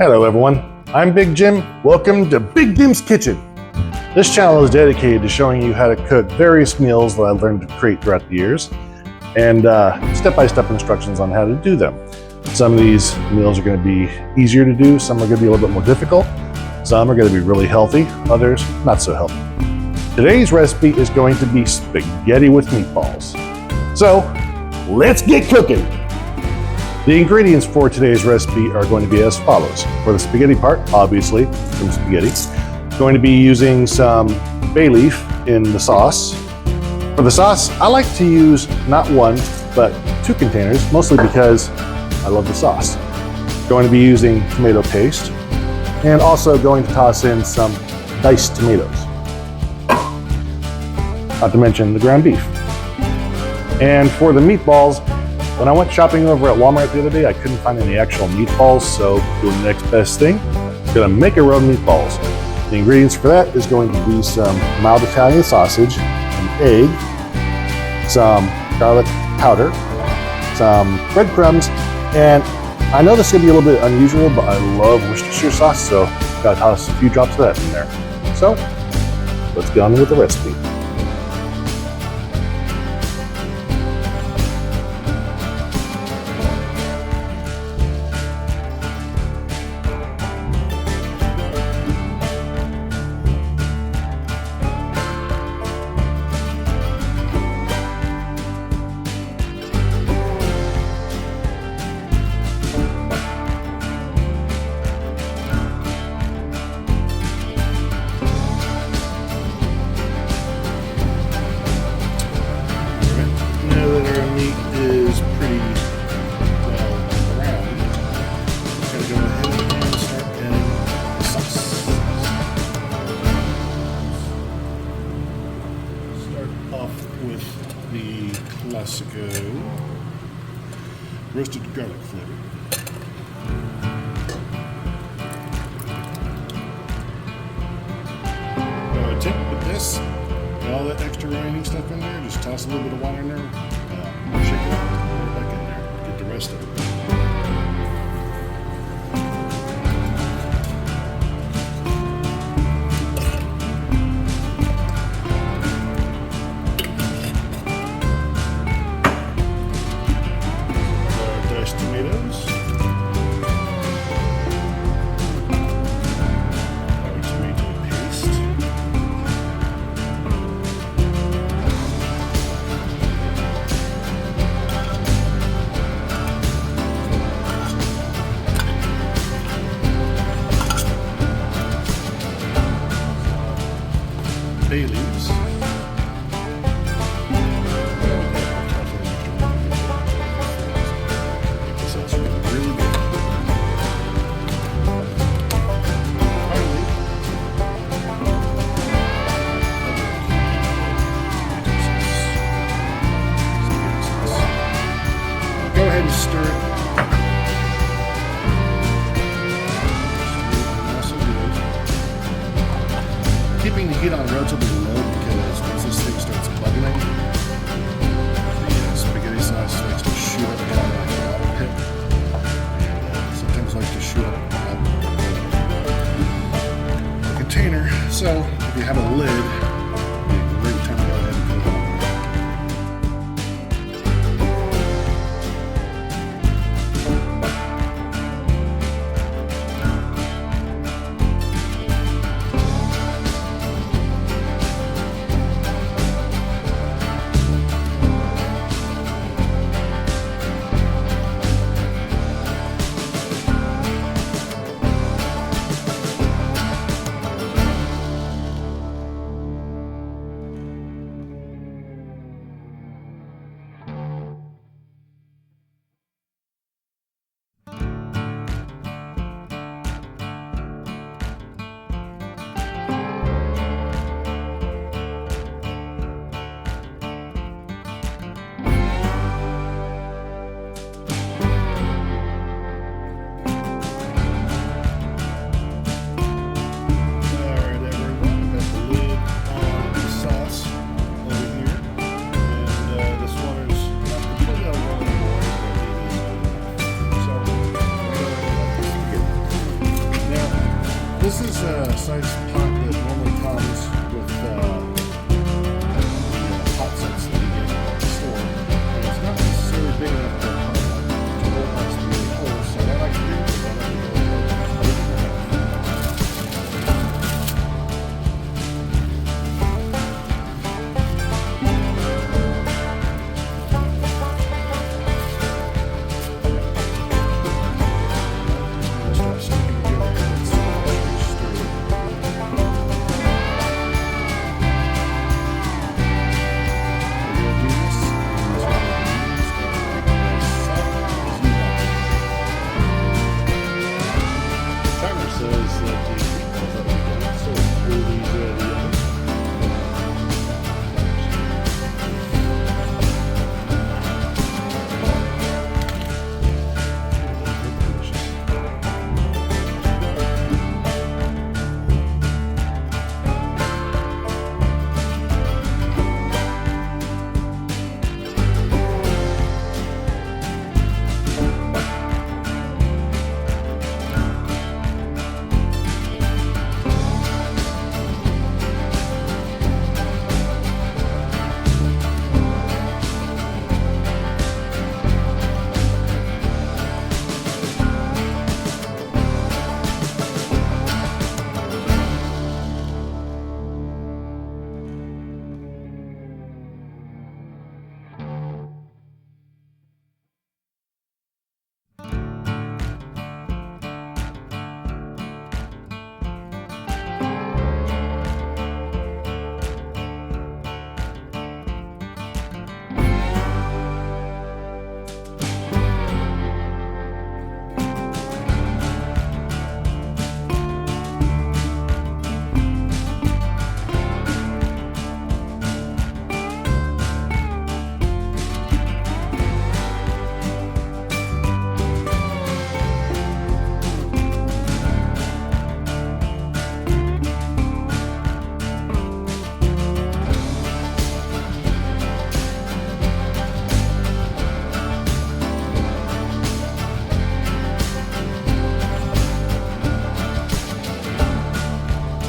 Hello everyone, I'm Big Jim. Welcome to Big Jim's Kitchen. This channel is dedicated to showing you how to cook various meals that I learned to create throughout the years and step-by-step instructions on how to do them. Some of these meals are going to be easier to do, some are going to be a little bit more difficult, some are going to be really healthy, others not so healthy. Today's recipe is going to be spaghetti with meatballs. So let's get cooking! The ingredients for today's recipe are going to be as follows. For the spaghetti part, obviously, from spaghetti, going to be using some bay leaf in the sauce. For the sauce, I like to use not one, but 2 containers, mostly because I love the sauce. Going to be using tomato paste, and also going to toss in some diced tomatoes. Not to mention the ground beef. And for the meatballs, when I went shopping over at Walmart the other day, I couldn't find any actual meatballs, so doing the next best thing, gonna make our own meatballs. The ingredients for that is going to be some mild Italian sausage, an egg, some garlic powder, some breadcrumbs, and I know this is gonna be a little bit unusual, but I love Worcestershire sauce, so gotta toss a few drops of that in there. So, let's get on with the recipe. Classico roasted garlic flavor. Tip with this, all that extra grinding stuff in there, just toss a little bit of water in there, shake it up, put it back in there, get the rest of it. Tomatoes, our tomato paste, bay leaves. Stir it. Keeping the heat on relatively low because once this thing starts bubbling,